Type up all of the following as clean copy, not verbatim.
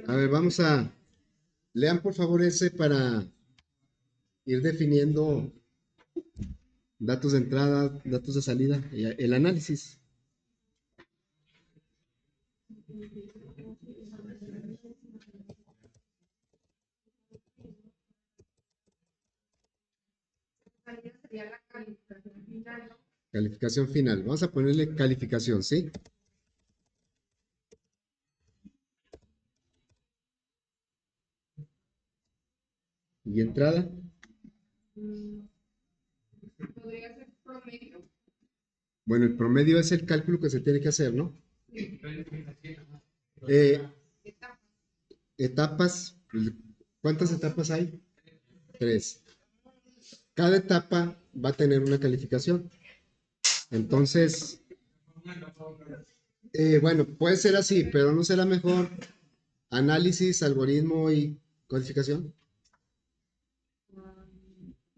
A ver, lean por favor ese para ir definiendo datos de entrada, datos de salida, y el análisis. Sería la calificación final, ¿no? Calificación final. Vamos a ponerle calificación, ¿sí? Y entrada. Podría ser promedio. Bueno, el promedio es el cálculo que se tiene que hacer, ¿no? Eh, etapas. ¿Cuántas etapas hay? 3. Cada etapa va a tener una calificación. Entonces, bueno, puede ser así, pero ¿no será mejor análisis, algoritmo y codificación?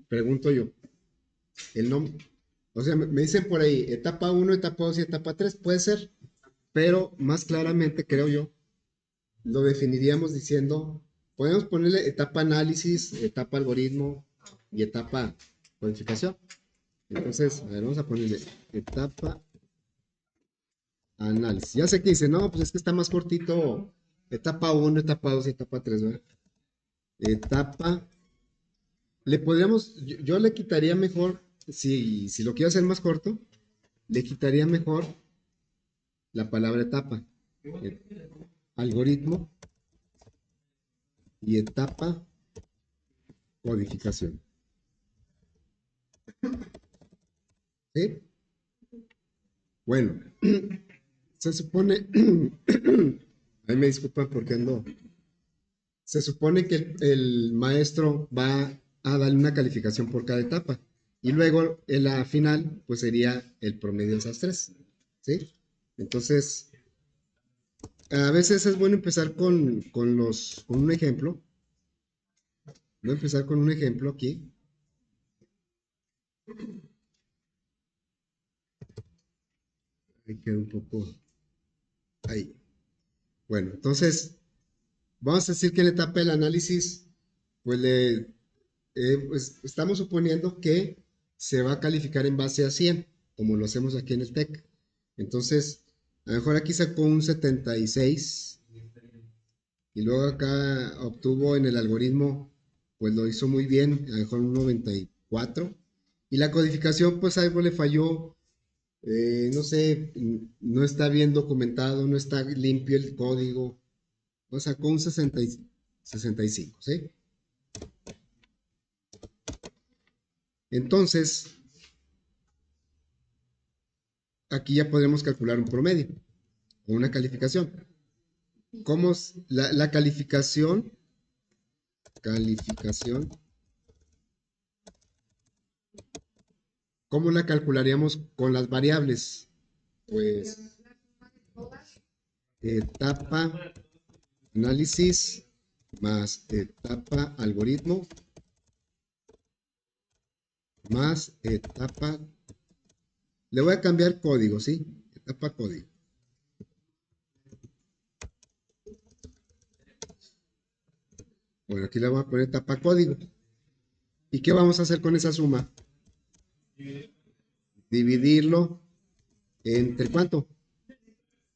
Pregunto yo. El nombre. O sea, me dicen por ahí, etapa 1, etapa 2 y etapa 3. Puede ser, pero más claramente, creo yo, lo definiríamos diciendo, podemos ponerle etapa análisis, etapa algoritmo y etapa codificación. Entonces, a ver, vamos a ponerle etapa análisis. Ya sé que dice, no, pues es que está más cortito etapa 1, etapa 2 y etapa 3, ¿verdad? Etapa, le podríamos, yo le quitaría mejor, si lo quiero hacer más corto, le quitaría mejor la palabra etapa. Algoritmo y etapa codificación. ¿Sí? Bueno, se supone, ahí me disculpa porque ando, se supone que el maestro va a darle una calificación por cada etapa y luego en la final pues sería el promedio de esas tres, ¿sí? Entonces, a veces es bueno empezar con un ejemplo. Voy a empezar con un ejemplo aquí. Ahí queda un poco ahí. Bueno, entonces, vamos a decir que en la etapa del análisis, pues, pues estamos suponiendo que se va a calificar en base a 100, como lo hacemos aquí en el TEC. Entonces, a lo mejor aquí sacó un 76 y luego acá obtuvo en el algoritmo, pues lo hizo muy bien, a lo mejor un 94. Y la codificación, pues algo le falló, no sé, no está bien documentado, no está limpio el código. O sacó un 65, ¿sí? Entonces, aquí ya podremos calcular un promedio o una calificación. ¿Cómo es la calificación? Calificación. ¿Cómo la calcularíamos con las variables? Pues etapa análisis más etapa algoritmo más etapa. Le voy a cambiar código, ¿sí? Etapa código. Bueno, aquí le voy a poner etapa código. ¿Y qué vamos a hacer con esa suma? Dividirlo entre ¿cuánto?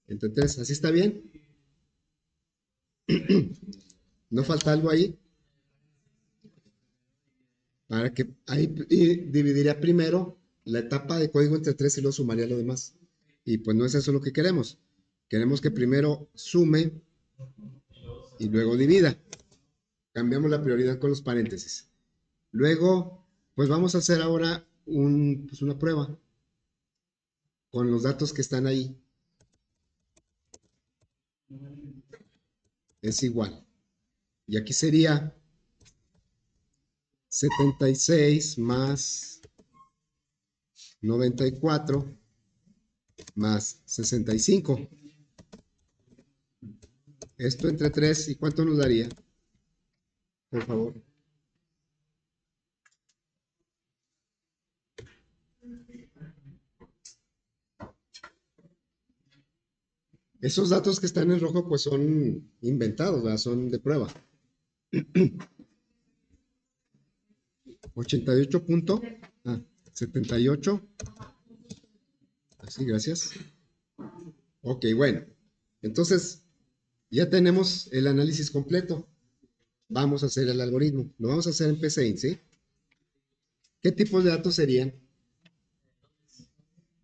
Entre 3. ¿Así está bien? ¿No falta algo ahí? Para que ahí dividiría primero la etapa de código entre 3 y luego sumaría lo demás. Y pues no es eso lo que queremos. Queremos que primero sume y luego divida. Cambiamos la prioridad con los paréntesis. Luego, pues vamos a hacer ahora pues una prueba con los datos que están ahí. Es igual. Y aquí sería 76 más 94 más 65. Esto entre 3, ¿y cuánto nos daría? Por favor. Esos datos que están en rojo pues son inventados, ¿verdad? Son de prueba. 88 punto, 78. Así, gracias. Ok, bueno. Entonces, ya tenemos el análisis completo. Vamos a hacer el algoritmo. Lo vamos a hacer en PCIN, ¿sí? ¿Qué tipos de datos serían?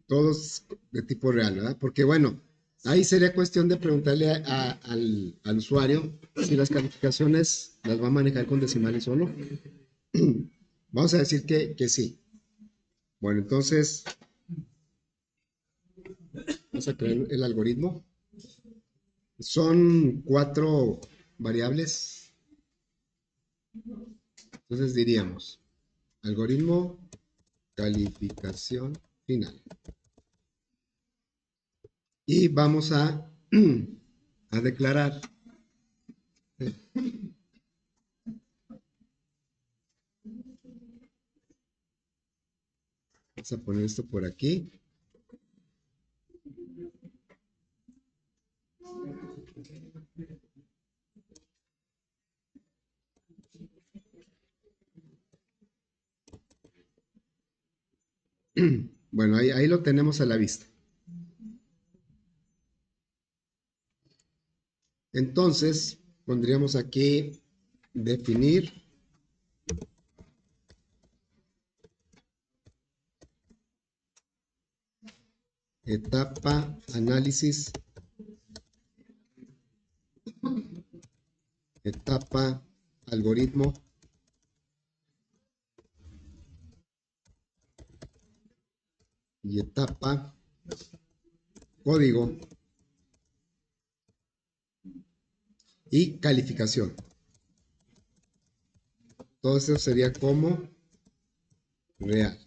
Todos de tipo real, ¿verdad? Porque bueno, ahí sería cuestión de preguntarle al usuario si las calificaciones las va a manejar con decimales o no. Vamos a decir que sí. Bueno, entonces, vamos a crear el algoritmo. Son 4 variables. Entonces diríamos, algoritmo, calificación final. Y vamos a declarar. Vamos a poner esto por aquí. Bueno, ahí lo tenemos a la vista. Entonces, pondríamos aquí definir etapa análisis, etapa algoritmo, y etapa código y calificación. Todo eso sería como real.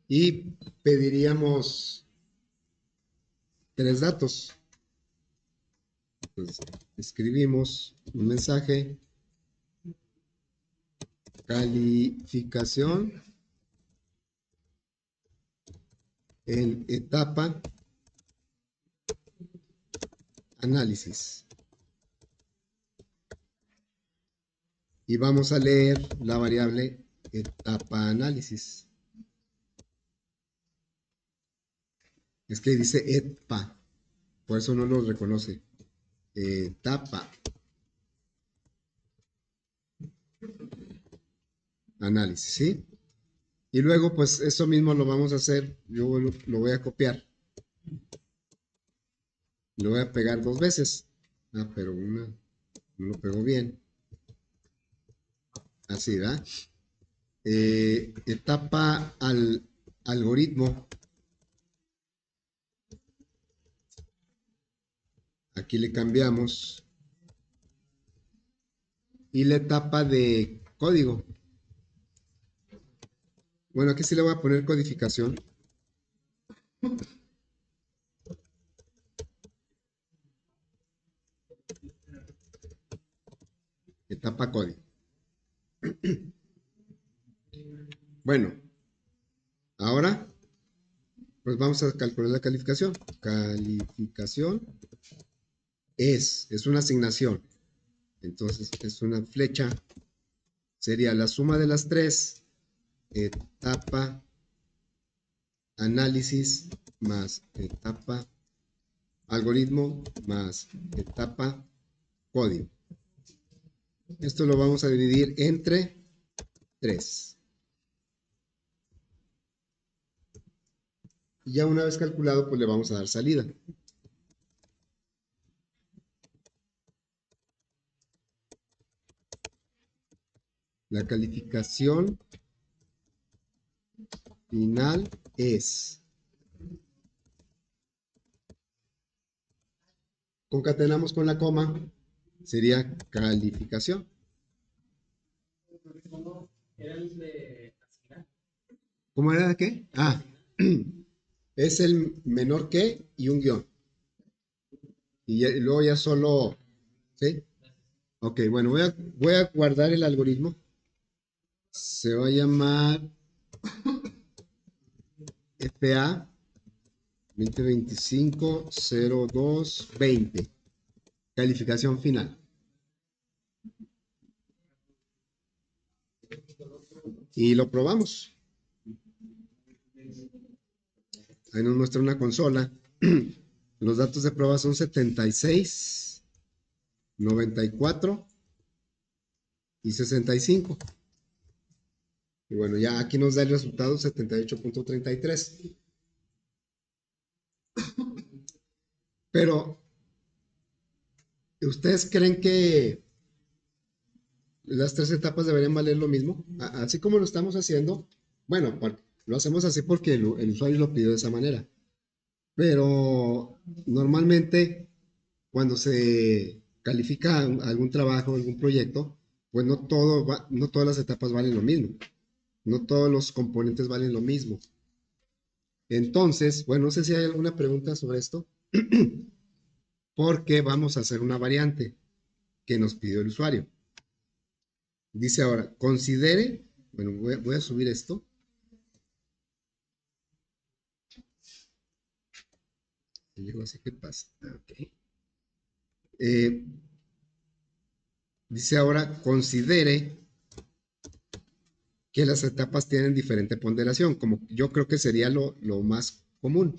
Y pediríamos 3 datos. Entonces, escribimos un mensaje, calificación en etapa análisis. Y vamos a leer la variable etapa análisis. Es que dice etpa, por eso no lo reconoce. Etapa análisis, ¿sí? Y luego, pues eso mismo lo vamos a hacer. Yo lo voy a copiar. Lo voy a pegar 2 veces. Pero una no lo pegó bien. Así, ¿verdad? Etapa al algoritmo. Aquí le cambiamos. Y la etapa de código. Bueno, aquí sí le voy a poner codificación. Etapa código. Bueno, ahora pues vamos a calcular la calificación. Calificación es una asignación. Entonces es una flecha. Sería la suma de las 3. Etapa análisis más etapa algoritmo más etapa código. Esto lo vamos a dividir entre 3. Y ya una vez calculado, pues le vamos a dar salida. La calificación final es. Concatenamos con la coma, sería calificación. ¿Cómo era de qué? Es el menor que y un guión. Y luego ya solo, ¿sí? Ok, bueno, voy a guardar el algoritmo. Se va a llamar FA 2025-02-20. Calificación final. Y lo probamos. Ahí nos muestra una consola. Los datos de prueba son 76, 94 y 65. Y bueno, ya aquí nos da el resultado 78.33. Pero, ¿ustedes creen que las tres etapas deberían valer lo mismo? Así como lo estamos haciendo, bueno, lo hacemos así porque el usuario lo pidió de esa manera. Pero normalmente cuando se califica algún trabajo, algún proyecto, pues no todas las etapas valen lo mismo. No todos los componentes valen lo mismo. Entonces, bueno, no sé si hay alguna pregunta sobre esto, porque vamos a hacer una variante que nos pidió el usuario. Dice ahora, considere, bueno, voy a subir esto. Y luego así que pasa. Ok. Dice ahora, considere que las etapas tienen diferente ponderación, como yo creo que sería lo más común.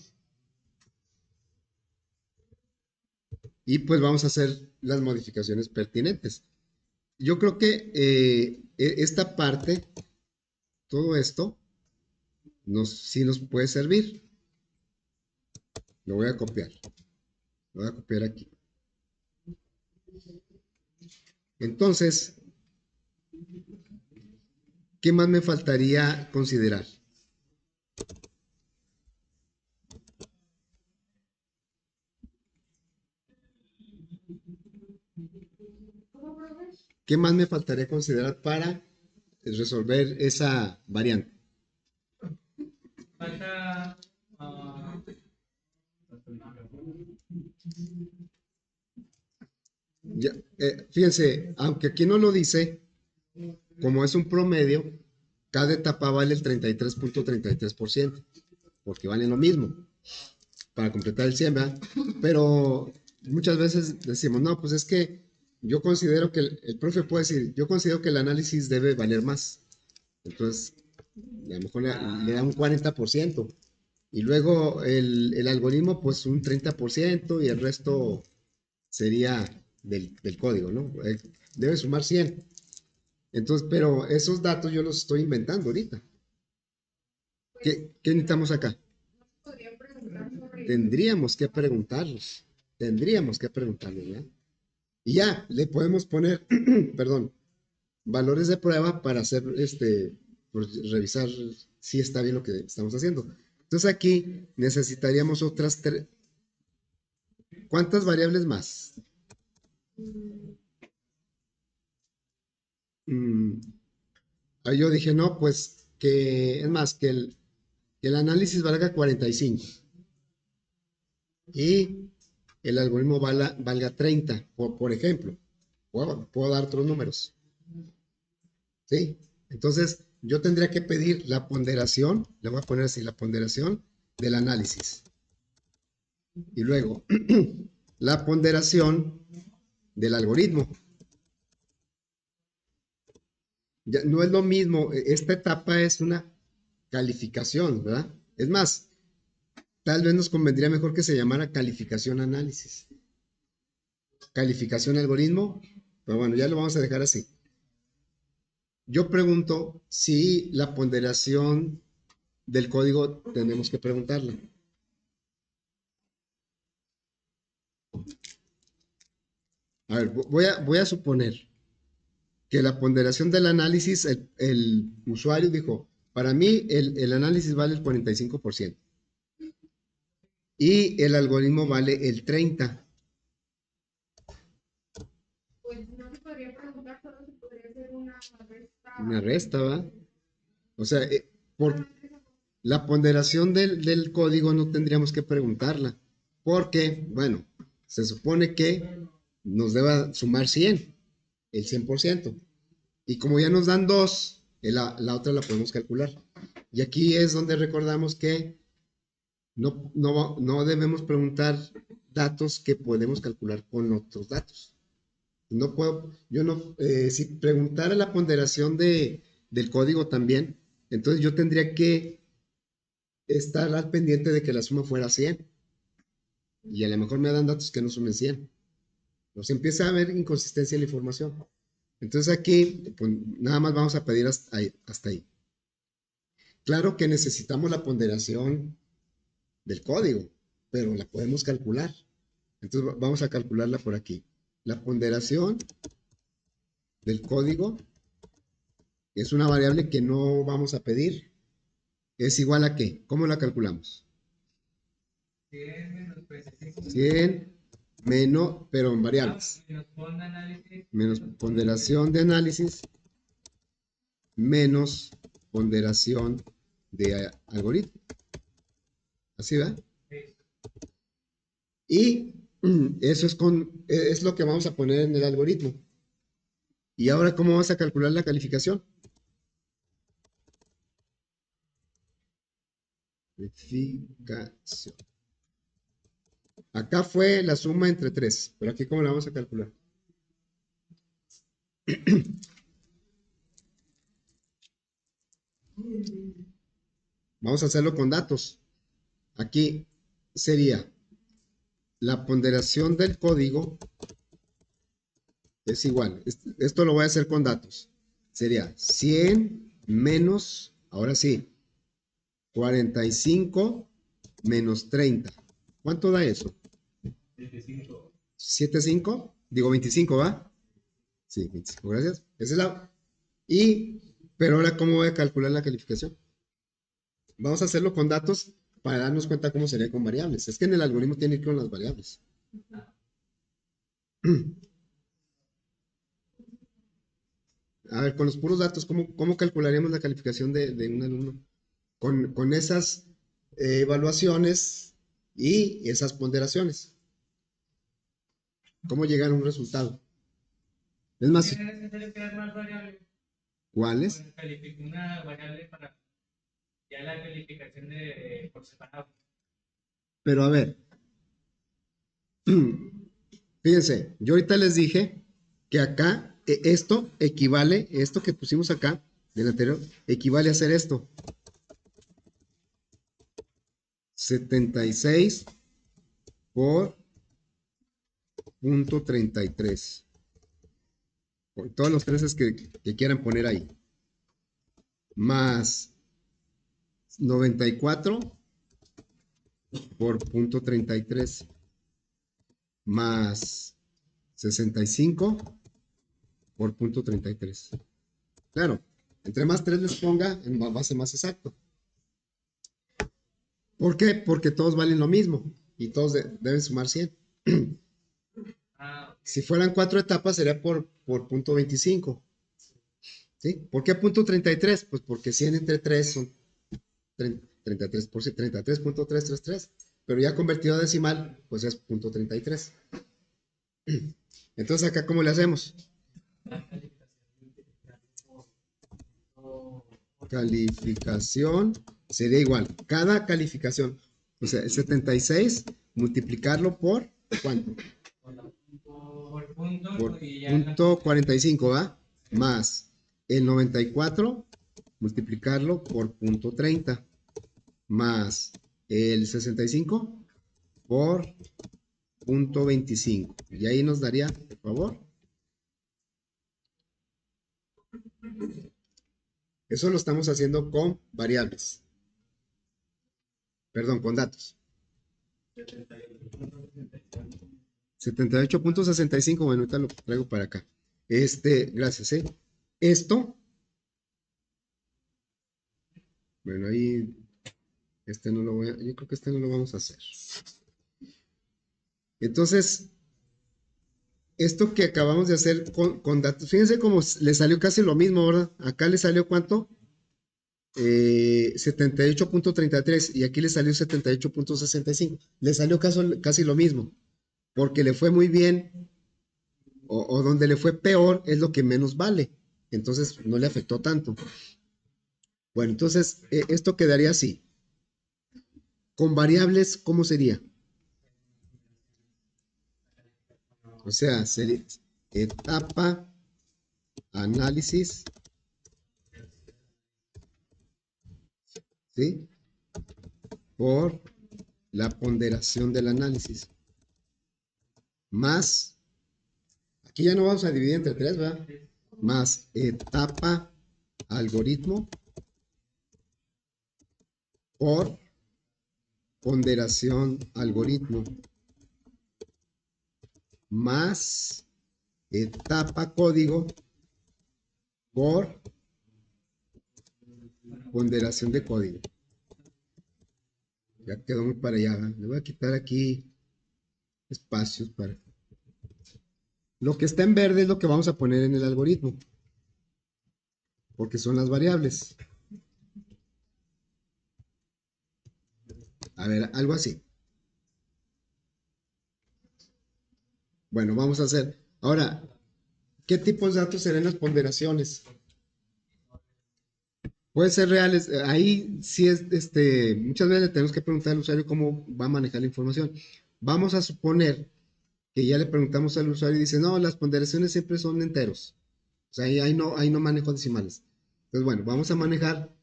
Y pues vamos a hacer las modificaciones pertinentes. Yo creo que esta parte, todo esto, sí nos puede servir. Lo voy a copiar. Lo voy a copiar aquí. Entonces, ¿qué más me faltaría considerar? ¿Qué más me faltaría considerar para resolver esa variante? Falta. Ya, fíjense, aunque aquí no lo dice, como es un promedio, cada etapa vale el 33.33%, porque valen lo mismo para completar el 100, ¿verdad? Pero muchas veces decimos, no, pues es que yo considero que el profe puede decir, yo considero que el análisis debe valer más. Entonces, a lo mejor le da un 40%. Y luego el algoritmo, pues un 30% y el resto sería del código, ¿no? Debe sumar 100. Entonces, pero esos datos yo los estoy inventando ahorita. ¿Qué necesitamos acá? Podría preguntar sobre Tendríamos que preguntarlos, ¿ya? Y ya, le podemos poner, perdón, valores de prueba para hacer, pues, revisar si está bien lo que estamos haciendo. Entonces aquí necesitaríamos otras tres. ¿Cuántas variables más? Ahí yo dije, no, pues es más, que el análisis valga 45 y el algoritmo valga 30, por ejemplo. Puedo dar otros números. ¿Sí? Entonces, yo tendría que pedir la ponderación, le voy a poner así, la ponderación del análisis. Y luego, la ponderación del algoritmo. Ya, no es lo mismo, esta etapa es una calificación, ¿verdad? Es más, tal vez nos convendría mejor que se llamara calificación análisis. Calificación algoritmo, pero bueno, ya lo vamos a dejar así. Yo pregunto si la ponderación del código tenemos que preguntarla. A ver, voy a suponer que la ponderación del análisis, el usuario dijo, para mí el análisis vale el 45% y el algoritmo vale el 30%. pues no se podría preguntar, solo se podría hacer una resta. Una resta, ¿va? O sea, por la ponderación del código no tendríamos que preguntarla, porque, bueno, se supone que nos deba sumar 100, el 100%. Y como ya nos dan dos, la otra la podemos calcular. Y aquí es donde recordamos que no debemos preguntar datos que podemos calcular con otros datos. No puedo, yo no, si preguntara la ponderación del código también, entonces yo tendría que estar al pendiente de que la suma fuera 100. Y a lo mejor me dan datos que no sumen 100. Nos empieza a haber inconsistencia en la información. Entonces aquí, pues, nada más vamos a pedir hasta ahí. Claro que necesitamos la ponderación del código, pero la podemos calcular. Entonces vamos a calcularla por aquí. La ponderación del código es una variable que no vamos a pedir. ¿Es igual a qué? ¿Cómo la calculamos? 100 menos, pero en variables. Menos ponderación de análisis menos ponderación de algoritmo. ¿Así va? Y eso es lo que vamos a poner en el algoritmo. ¿Y ahora cómo vas a calcular la calificación? Calificación. Acá fue la suma entre 3, pero aquí ¿cómo la vamos a calcular? Vamos a hacerlo con datos. Aquí sería la ponderación del código es igual. Esto lo voy a hacer con datos. Sería 100 menos, ahora sí, 45 menos 30. ¿Cuánto da eso? 75. Digo 25, ¿va? Sí, 25, gracias. Esa es pero ahora, ¿cómo voy a calcular la calificación? Vamos a hacerlo con datos para darnos cuenta cómo sería con variables. Es que en el algoritmo tiene que ir con las variables. A ver, con los puros datos, ¿cómo calcularíamos la calificación de un alumno? Con esas evaluaciones y esas ponderaciones. ¿Cómo llegar a un resultado? Es más, ¿cuáles? Una variable para ya la calificación de por separado. Pero a ver, fíjense, yo ahorita les dije que acá esto equivale, esto que pusimos acá del anterior, equivale a hacer esto. 76 por punto 33. Por todos los 13 que quieran poner ahí. Más 94 por punto 33. Más 65 por punto 33. Claro, entre más 3 les ponga, va a ser más exacto. ¿Por qué? Porque todos valen lo mismo y todos deben sumar 100. Si fueran 4 etapas sería por punto 25. ¿Sí? ¿Por qué punto 33? Pues porque 100 entre 3 son 33 por 33.333. Pero ya convertido a decimal, pues es punto 33. Entonces acá, ¿cómo le hacemos? Calificación sería igual. Cada calificación, o sea, el 76 multiplicarlo por ¿cuánto? Por punto, Por punto 45, ¿va? Más el 94 multiplicarlo por punto 30 más el 65 por punto 25. Y ahí nos daría, por favor. Eso lo estamos haciendo con variables. Perdón, con datos. 78.65, bueno, ahorita lo traigo para acá. Gracias, Esto, bueno, ahí, no lo yo creo que no lo vamos a hacer. Entonces, esto que acabamos de hacer con datos, fíjense cómo le salió casi lo mismo, ¿verdad? Acá le salió ¿cuánto? 78.33 y aquí le salió 78.65. Le salió casi lo mismo, porque le fue muy bien o donde le fue peor es lo que menos vale. Entonces no le afectó tanto. Bueno, entonces esto quedaría así. con variables, ¿cómo sería? O sea, sería etapa, análisis, ¿sí? Por la ponderación del análisis. Más, aquí ya no vamos a dividir entre 3, ¿verdad? Más etapa, algoritmo, por ponderación, algoritmo, más etapa, código, por ponderación de código. Ya quedó muy para allá, ¿verdad? Le voy a quitar aquí espacios para... Lo que está en verde es lo que vamos a poner en el algoritmo, porque son las variables. A ver, algo así. Bueno, vamos a hacer. Ahora, ¿qué tipos de datos serán las ponderaciones? Pueden ser reales. Ahí sí es, muchas veces le tenemos que preguntar al usuario cómo va a manejar la información. Vamos a suponer que ya le preguntamos al usuario y dice, no, las ponderaciones siempre son enteros. O sea, ahí no manejo decimales. Entonces, bueno, vamos a manejar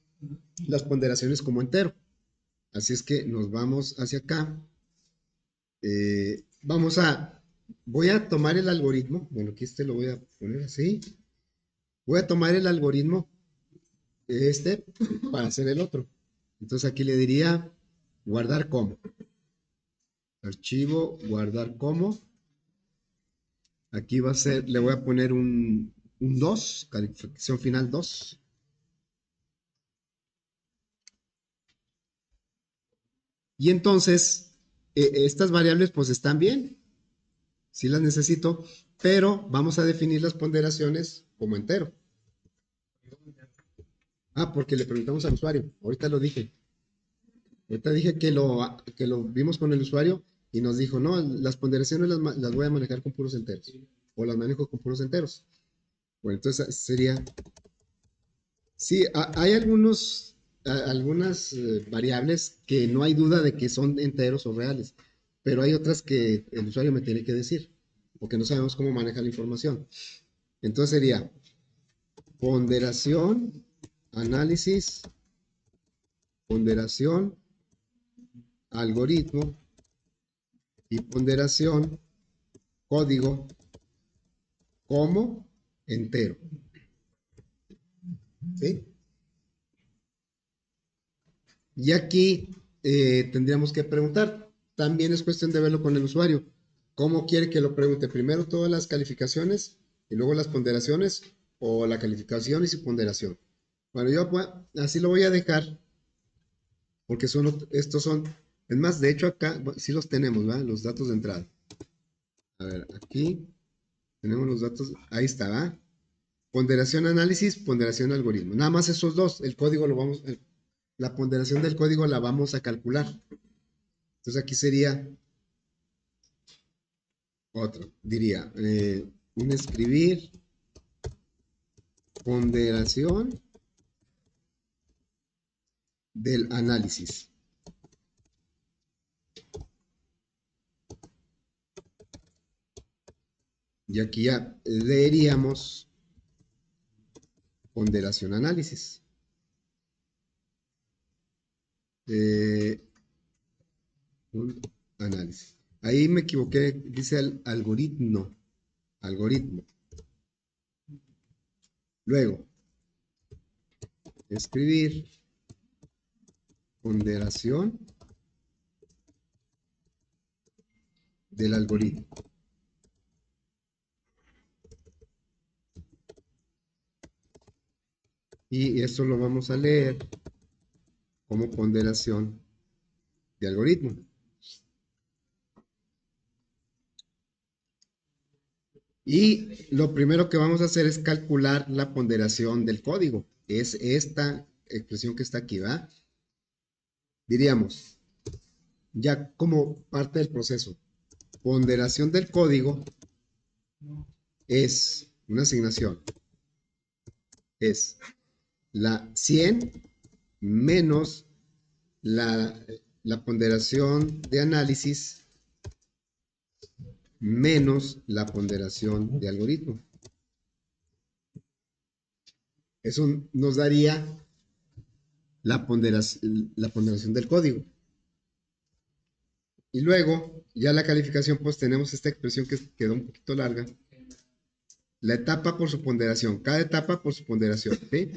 las ponderaciones como entero. Así es que nos vamos hacia acá. Voy a tomar el algoritmo. Bueno, aquí lo voy a poner así. Voy a tomar el algoritmo para hacer el otro. Entonces aquí le diría guardar como. Archivo, guardar como. Aquí va a ser, le voy a poner un 2, calificación final 2. Y entonces, estas variables pues están bien, sí las necesito, pero vamos a definir las ponderaciones como entero. Ah, porque le preguntamos al usuario, ahorita lo dije. Ahorita dije que lo vimos con el usuario y nos dijo, no, las ponderaciones las voy a manejar con puros enteros, o las manejo con puros enteros. Bueno, entonces sería, sí, hay algunas variables que no hay duda de que son enteros o reales, pero hay otras que el usuario me tiene que decir, porque no sabemos cómo maneja la información. Entonces sería ponderación, análisis, ponderación, algoritmo y ponderación, código como entero. ¿Sí? Y aquí tendríamos que preguntar, también es cuestión de verlo con el usuario, ¿cómo quiere que lo pregunte? Primero todas las calificaciones y luego las ponderaciones o la calificación y su ponderación. Bueno, yo así lo voy a dejar porque estos son, es más, de hecho acá sí los tenemos, ¿verdad? Los datos de entrada. A ver, aquí tenemos los datos, ahí está, ¿verdad? Ponderación análisis, ponderación algoritmo. Nada más esos dos, el código la ponderación del código la vamos a calcular. Entonces aquí sería otro, diría, un escribir, ponderación del análisis. Y aquí ya leeríamos ponderación análisis. Un análisis. Ahí me equivoqué, dice el algoritmo. Algoritmo. Luego, escribir ponderación del algoritmo. Y eso lo vamos a leer como ponderación de algoritmo. Y lo primero que vamos a hacer es calcular la ponderación del código. Es esta expresión que está aquí, ¿va? Diríamos, ya como parte del proceso, ponderación del código es una asignación. Es la 100 menos la la ponderación de análisis menos la ponderación de algoritmo. Eso nos daría la ponderación del código. Y luego, ya la calificación, pues tenemos esta expresión que quedó un poquito larga. La etapa por su ponderación, cada etapa por su ponderación, ¿sí?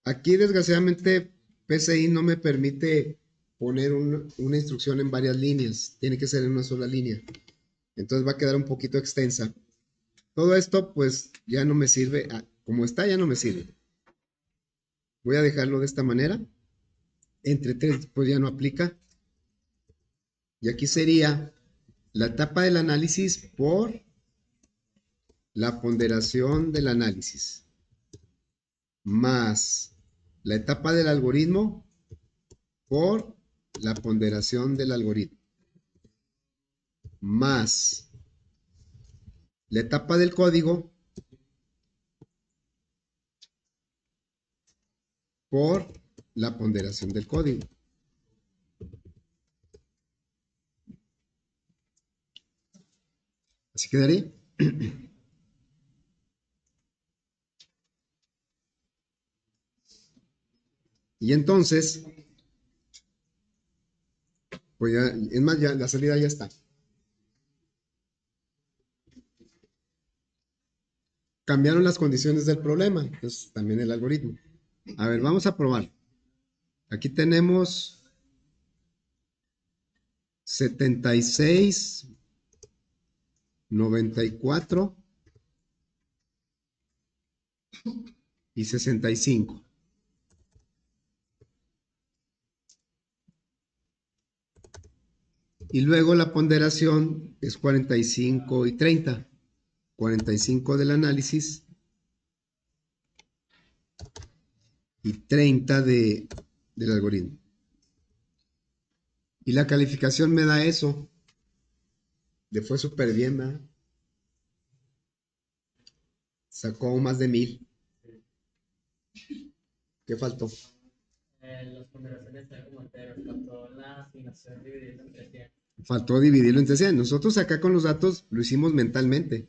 Aquí, desgraciadamente, PCI no me permite poner una instrucción en varias líneas. Tiene que ser en una sola línea. Entonces va a quedar un poquito extensa. Todo esto, pues, ya no me sirve. Como está, ya no me sirve. Voy a dejarlo de esta manera. Entre 3, pues ya no aplica. Y aquí sería la etapa del análisis por la ponderación del análisis, más la etapa del algoritmo por la ponderación del algoritmo, más la etapa del código por la ponderación del código. Así quedaría. Y entonces, pues ya, es más, ya la salida ya está. Cambiaron las condiciones del problema, entonces también el algoritmo. A ver, vamos a probar. Aquí tenemos 76, 94 y 65. Y luego la ponderación es 45 y 30. 45 del análisis y 30 del algoritmo. Y la calificación me da eso. Le fue súper bien, ¿verdad? Sacó más de 1000. ¿Qué faltó? Las ponderaciones están como enteras, faltó la asignación dividida entre 100. Faltó dividirlo entre 100. Nosotros acá con los datos lo hicimos mentalmente.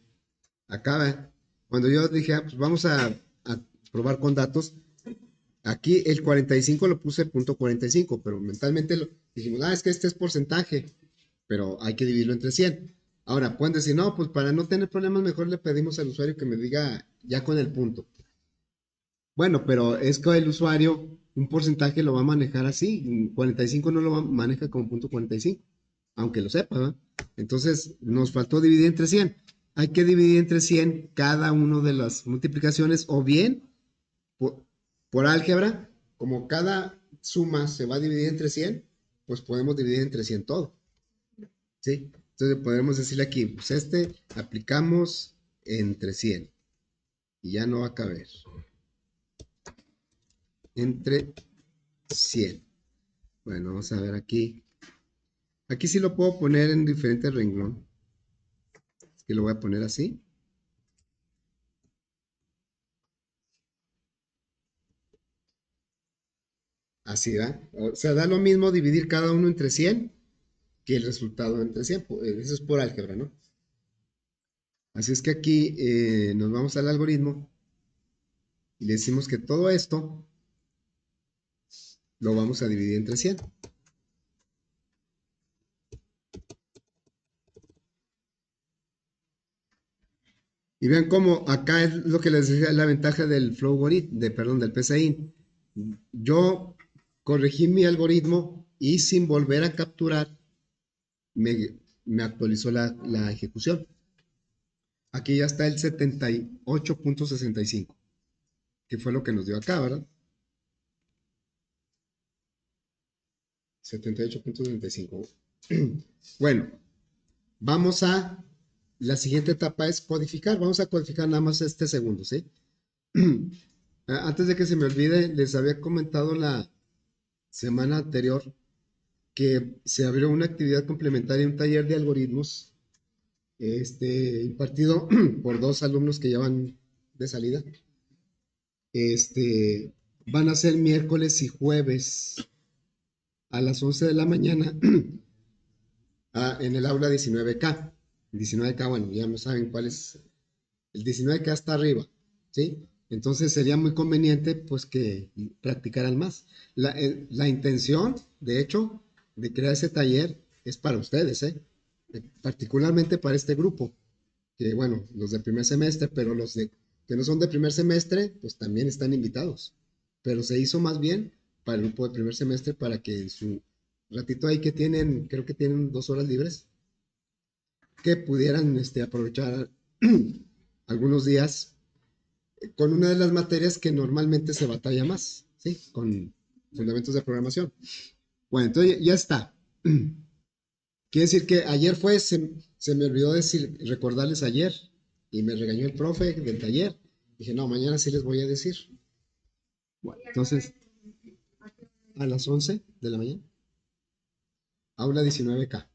Acá, cuando yo dije, pues vamos a probar con datos, aquí el 45 lo puse punto 45, pero mentalmente dijimos, es que este es porcentaje, pero hay que dividirlo entre 100. Ahora, pueden decir, no, pues para no tener problemas, mejor le pedimos al usuario que me diga ya con el punto. Bueno, pero es que el usuario un porcentaje lo va a manejar así, 45 no lo maneja como punto 45, aunque lo sepa, ¿verdad? Entonces, nos faltó dividir entre 100. Hay que dividir entre 100 cada una de las multiplicaciones, o bien por álgebra, como cada suma se va a dividir entre 100, pues podemos dividir entre 100 todo. ¿Sí? Entonces podemos decirle aquí, pues aplicamos entre 100 y ya no va a caber. Entre 100. Bueno, vamos a ver aquí. Aquí sí lo puedo poner en diferentes renglón. Que lo voy a poner así. Así da. O sea, da lo mismo dividir cada uno entre 100 que el resultado entre 100. Eso es por álgebra, ¿no? Así es que aquí nos vamos al algoritmo y le decimos que todo esto lo vamos a dividir entre 100. Y vean cómo acá es lo que les decía la ventaja del flow del PCI. Yo corregí mi algoritmo y sin volver a capturar me actualizó la ejecución. Aquí ya está el 78.65, que fue lo que nos dio acá, ¿verdad? 78.65. Bueno, vamos a la siguiente etapa es codificar. Vamos a codificar nada más este segundo, ¿sí? Antes de que se me olvide, les había comentado la semana anterior que se abrió una actividad complementaria, un taller de algoritmos, impartido por 2 alumnos que ya van de salida. Van a ser miércoles y jueves a las 11 de la mañana en el aula 19K. 19K, bueno, ya no saben cuál es. El 19K está arriba, ¿sí? Entonces sería muy conveniente pues que practicaran más. La intención, de hecho, de crear ese taller es para ustedes, ¿eh? Particularmente para este grupo, que bueno, los de primer semestre, pero los que no son de primer semestre, pues también están invitados. Pero se hizo más bien para el grupo de primer semestre para que en su ratito ahí que tienen, creo que tienen 2 horas libres, que pudieran aprovechar algunos días con una de las materias que normalmente se batalla más, ¿sí? Con fundamentos de programación. Bueno, entonces ya está. Quiere decir que ayer se me olvidó recordarles ayer y me regañó el profe del taller. Dije, no, mañana sí les voy a decir. Bueno, entonces, a las 11 de la mañana, aula 19K.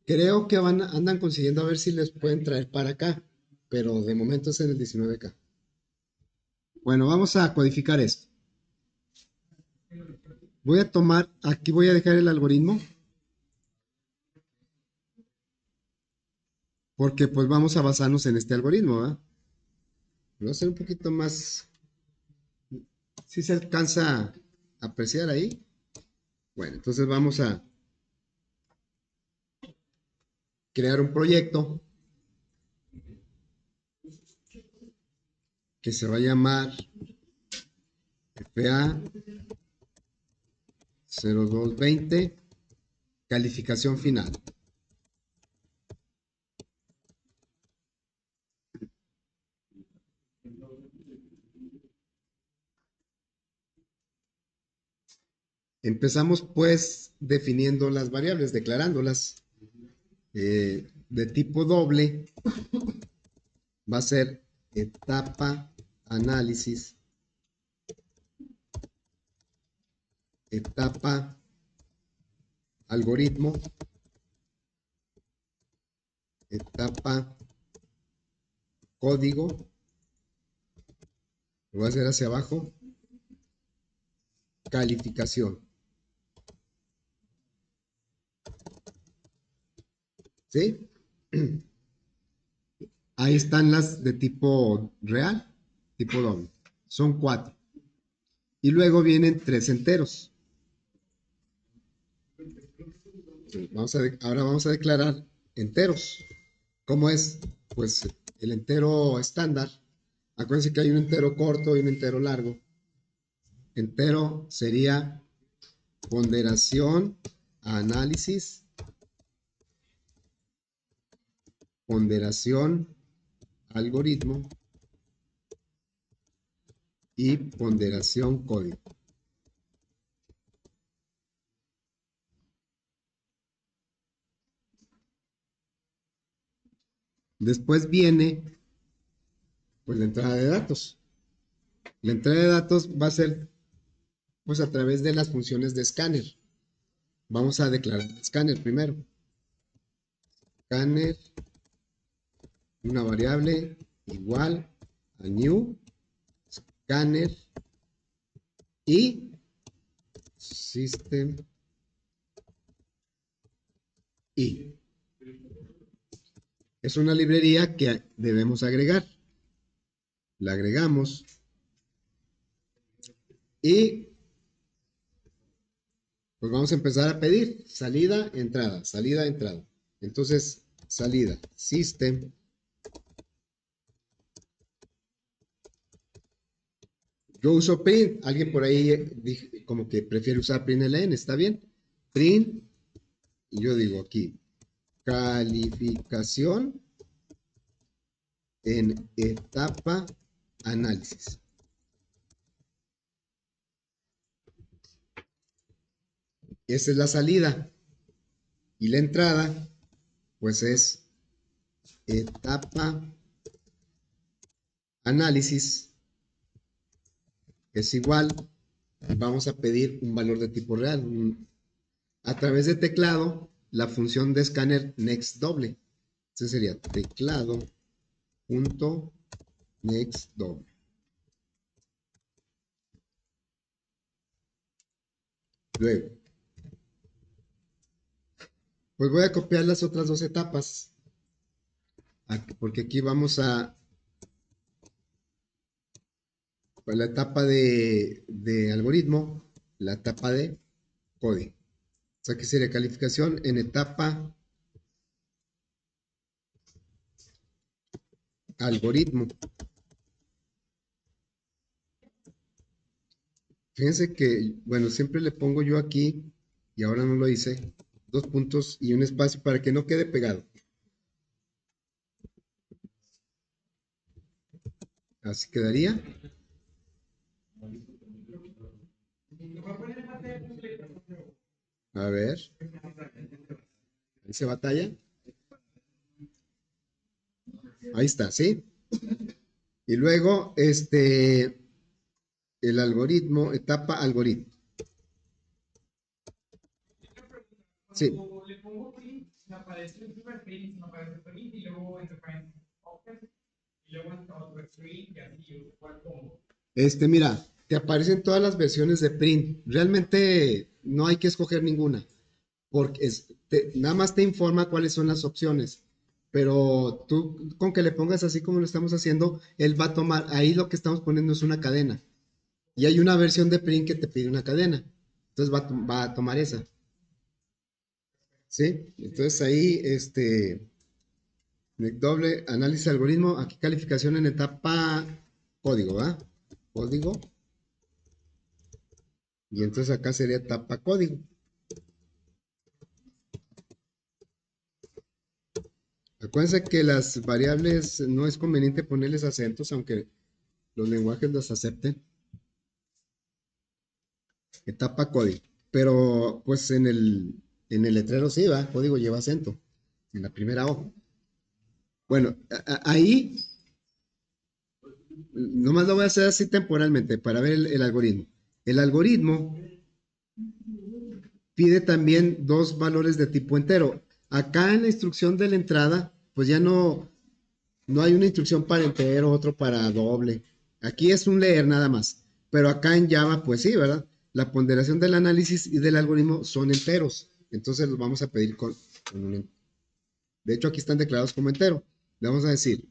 Creo que andan consiguiendo a ver si les pueden traer para acá, pero de momento es en el 19K. Bueno, vamos a codificar esto. Voy a tomar, aquí voy a dejar el algoritmo, porque pues vamos a basarnos en este algoritmo, ¿verdad? Voy a hacer un poquito más, si se alcanza a apreciar ahí. Bueno, entonces vamos a crear un proyecto que se va a llamar FA 0220, calificación final. Empezamos pues definiendo las variables, declarándolas. De tipo doble va a ser etapa análisis, etapa algoritmo, etapa código, lo voy a hacer hacia abajo, calificación. ¿Sí? Ahí están las de tipo real, tipo doble. Son 4. Y luego vienen 3 enteros. Ahora vamos a declarar enteros. ¿Cómo es? Pues el entero estándar. Acuérdense que hay un entero corto y un entero largo. Entero sería ponderación, análisis, ponderación, algoritmo y ponderación código. Después viene pues la entrada de datos. La entrada de datos va a ser pues a través de las funciones de escáner. Vamos a declarar el escáner primero. Escáner, una variable igual a new escáner y system y es una librería que debemos agregar. La agregamos y pues vamos a empezar a pedir salida, entrada, salida, entrada. Entonces, salida, system. Yo uso print, alguien por ahí como que prefiere usar println, ¿está bien? Print, y yo digo aquí, calificación en etapa análisis. Esa es la salida. Y la entrada, pues es etapa análisis, es igual, vamos a pedir un valor de tipo real. A través de teclado, la función de escáner next doble. Este sería teclado punto next doble. Luego, Pues voy a copiar las otras dos etapas. Porque aquí vamos a pues, la etapa de algoritmo, la etapa de código. O sea, que sería calificación en etapa algoritmo. Fíjense que, bueno, siempre le pongo yo aquí, y ahora no lo hice, 2 puntos y un espacio para que no quede pegado. Así quedaría. A ver. Ahí se batalla. Ahí está, ¿sí? Y luego, el algoritmo, etapa algoritmo. Sí. Cuando le pongo print, me aparece el primer print, me aparece print y luego entre object y luego otro string y así, igual como. Mira, te aparecen todas las versiones de print. Realmente no hay que escoger ninguna, porque nada más te informa cuáles son las opciones. Pero tú con que le pongas así como lo estamos haciendo, él va a tomar, ahí lo que estamos poniendo es una cadena. Y hay una versión de print que te pide una cadena. Entonces va a tomar esa. ¿Sí? Entonces ahí, doble análisis de algoritmo, aquí calificación en etapa código, ¿va? Código. Y entonces acá sería etapa código. Acuérdense que las variables no es conveniente ponerles acentos, aunque los lenguajes los acepten. Etapa código. Pero pues en el letrero sí va, código lleva acento. En la primera O. Bueno, ahí nomás lo voy a hacer así temporalmente para ver el algoritmo. El algoritmo pide también dos valores de tipo entero. Acá en la instrucción de la entrada, pues ya no hay una instrucción para entero, otro para doble. Aquí es un leer nada más. Pero acá en Java, pues sí, ¿verdad? La ponderación del análisis y del algoritmo son enteros. Entonces los vamos a pedir con un entero. De hecho, aquí están declarados como entero. Le vamos a decir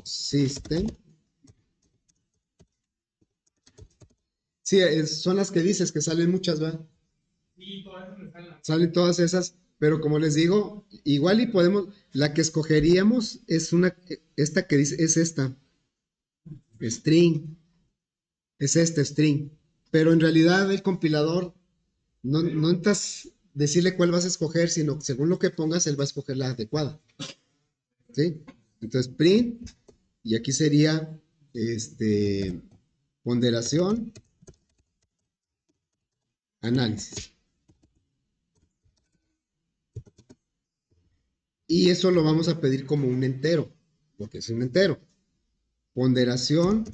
system. Sí, son las que dices que salen muchas, ¿verdad? Sí, todo eso me sale. Salen todas esas, pero como les digo, igual y podemos, la que escogeríamos es esta que dice, es esta, string, es este string, pero en realidad el compilador no necesitas decirle cuál vas a escoger, sino según lo que pongas, él va a escoger la adecuada, ¿sí? Entonces, print, y aquí sería, ponderación, análisis. Y eso lo vamos a pedir como un entero, porque es un entero. Ponderación,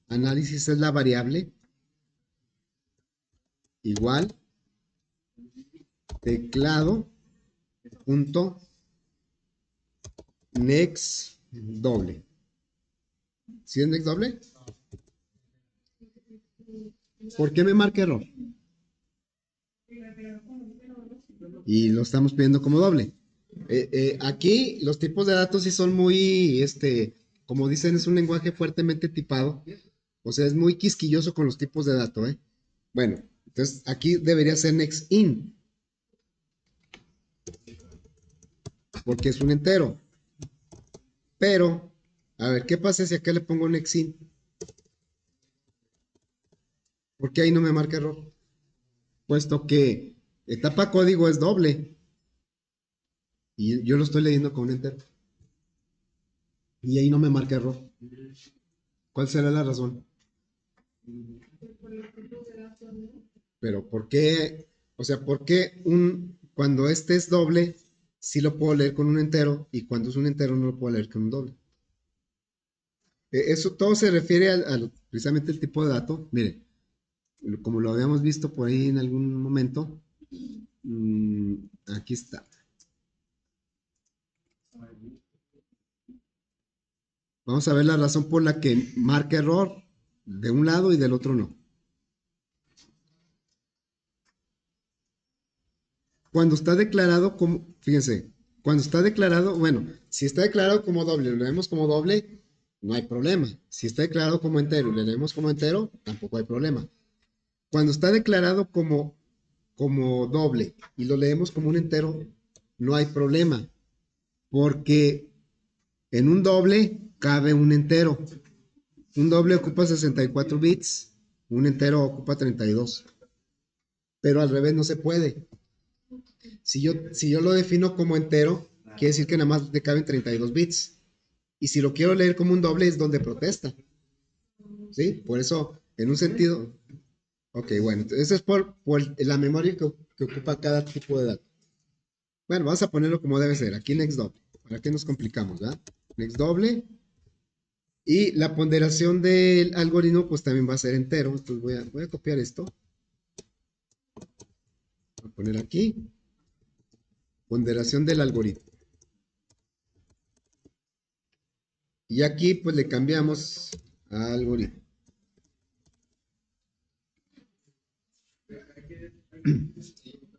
análisis es la variable, igual, teclado, punto, next, doble. ¿Sí es next doble? ¿Por qué me marca error? Y lo estamos pidiendo como doble. Aquí los tipos de datos sí son muy, como dicen, es un lenguaje fuertemente tipado. O sea, es muy quisquilloso con los tipos de datos, ¿eh? Bueno, entonces aquí debería ser next in. Porque es un entero. Pero, a ver, ¿qué pasa si acá le pongo next in? ¿Por qué ahí no me marca error? Puesto que etapa código es doble. Y yo lo estoy leyendo con un entero. Y ahí no me marca error. ¿Cuál será la razón? Pero ¿por qué? O sea, ¿por qué cuando este es doble, sí lo puedo leer con un entero y cuando es un entero no lo puedo leer con un doble? Eso todo se refiere precisamente al tipo de dato. Mire, como lo habíamos visto por ahí en algún momento, aquí está. Vamos a ver la razón por la que marca error de un lado y del otro no. Cuando está declarado como, fíjense, cuando está declarado, bueno, si está declarado como doble, lo leemos como doble, no hay problema. Si está declarado como entero y lo leemos como entero, tampoco hay problema. Cuando está declarado como doble y lo leemos como un entero, no hay problema, porque en un doble cabe un entero. Un doble ocupa 64 bits, un entero ocupa 32. Pero al revés no se puede. Si yo lo defino como entero, quiere decir que nada más le caben 32 bits. Y si lo quiero leer como un doble es donde protesta. ¿Sí? Por eso, en un sentido... Ok, bueno, eso es por la memoria que ocupa cada tipo de dato. Bueno, vamos a ponerlo como debe ser. Aquí next doble. ¿Para qué nos complicamos, verdad? Next doble. Y la ponderación del algoritmo pues también va a ser entero. Entonces voy a copiar esto. Voy a poner aquí. Ponderación del algoritmo. Y aquí pues le cambiamos a algoritmo.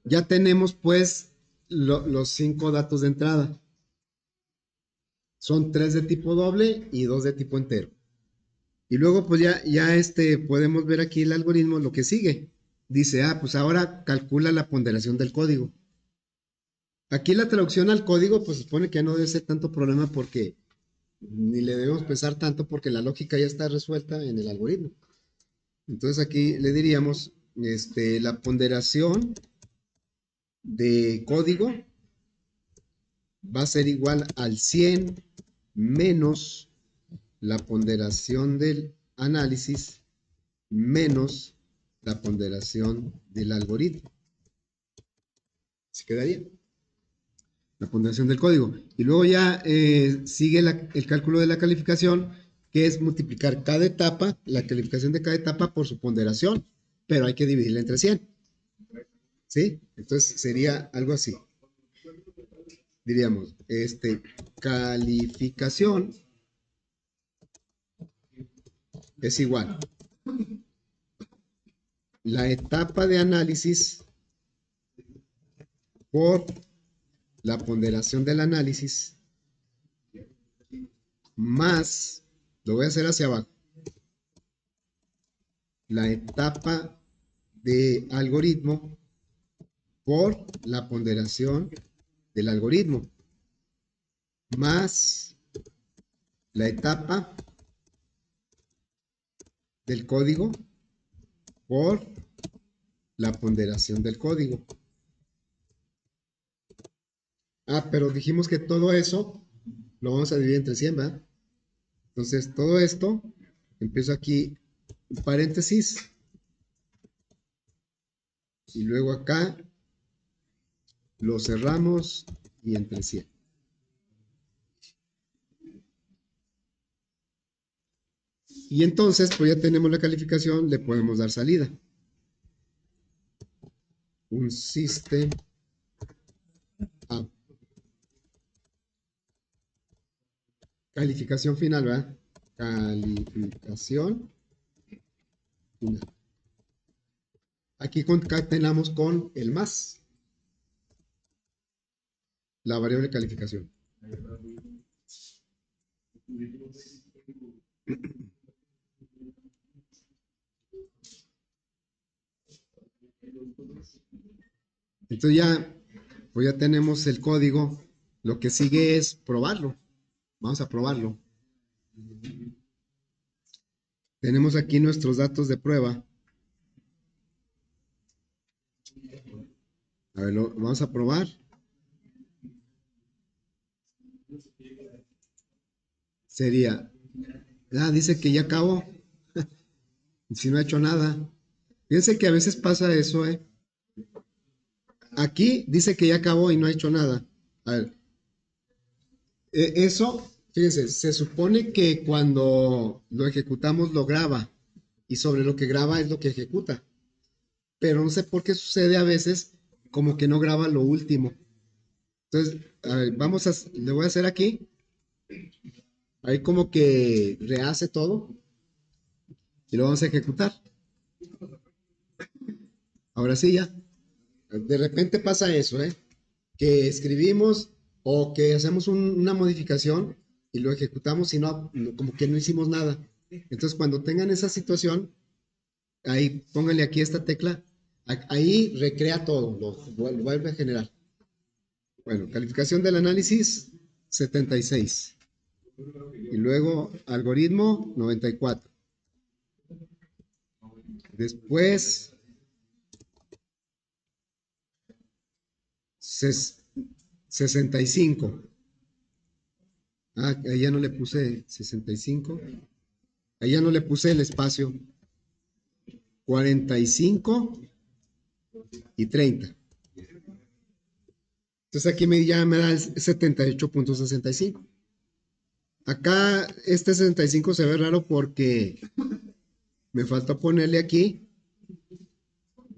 Ya tenemos pues los 5 datos de entrada. Son 3 de tipo doble y 2 de tipo entero. Y luego pues ya podemos ver aquí el algoritmo, lo que sigue. Dice, pues ahora calcula la ponderación del código. Aquí la traducción al código pues supone que ya no debe ser tanto problema porque ni le debemos pensar tanto porque la lógica ya está resuelta en el algoritmo. Entonces aquí le diríamos, la ponderación de código va a ser igual al 100 menos la ponderación del análisis menos la ponderación del algoritmo. ¿Se quedaría? La ponderación del código. Y luego ya sigue el cálculo de la calificación, que es multiplicar cada etapa, la calificación de cada etapa por su ponderación, pero hay que dividirla entre 100. ¿Sí? Entonces sería algo así. Diríamos, calificación es igual la etapa de análisis por la ponderación del análisis más, lo voy a hacer hacia abajo, la etapa de algoritmo por la ponderación del algoritmo más la etapa del código por la ponderación del código. Pero dijimos que todo eso lo vamos a dividir entre 100, ¿verdad? Entonces, todo esto, empiezo aquí, paréntesis, y luego acá lo cerramos y entre 100. Y entonces, pues ya tenemos la calificación, le podemos dar salida. Un system out. Calificación final, ¿verdad? Calificación final. Aquí concatenamos con el más, la variable calificación. Entonces ya, pues ya tenemos el código. Lo que sigue es probarlo. Vamos a probarlo. Tenemos aquí nuestros datos de prueba. A ver, vamos a probar. Sería, dice que ya acabó. Si no ha hecho nada. Fíjense que a veces pasa eso, ¿eh? Aquí dice que ya acabó y no ha hecho nada. A ver. Eso, fíjense, se supone que cuando lo ejecutamos lo graba. Y sobre lo que graba es lo que ejecuta. Pero no sé por qué sucede a veces como que no graba lo último. Entonces, a ver, le voy a hacer aquí. Ahí como que rehace todo. Y lo vamos a ejecutar. Ahora sí ya. De repente pasa eso, ¿eh? Que escribimos o que hacemos una modificación y lo ejecutamos y como que no hicimos nada. Entonces, cuando tengan esa situación, ahí pónganle aquí esta tecla, ahí recrea todo, lo vuelve a generar. Bueno, calificación del análisis, 76. Y luego algoritmo, 94. Después, 65. Ahí ya no le puse 65. Ahí ya no le puse el espacio. 45 y 30. Entonces aquí ya me da el 78.65. Acá este 65 se ve raro porque me falta ponerle aquí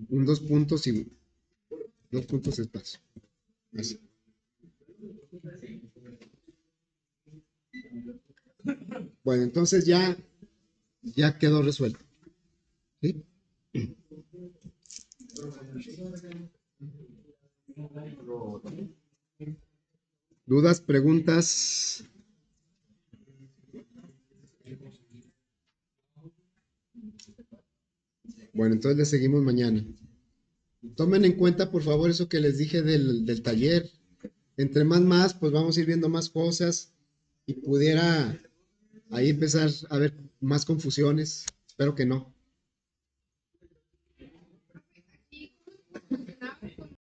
un 2 puntos y 2 puntos espacio. Así. Bueno, entonces ya quedó resuelto. ¿Sí? ¿Dudas, preguntas? Bueno, entonces le seguimos mañana. Tomen en cuenta, por favor, eso que les dije del taller. Entre más, pues vamos a ir viendo más cosas y pudiera ahí empezar a ver más confusiones. Espero que no.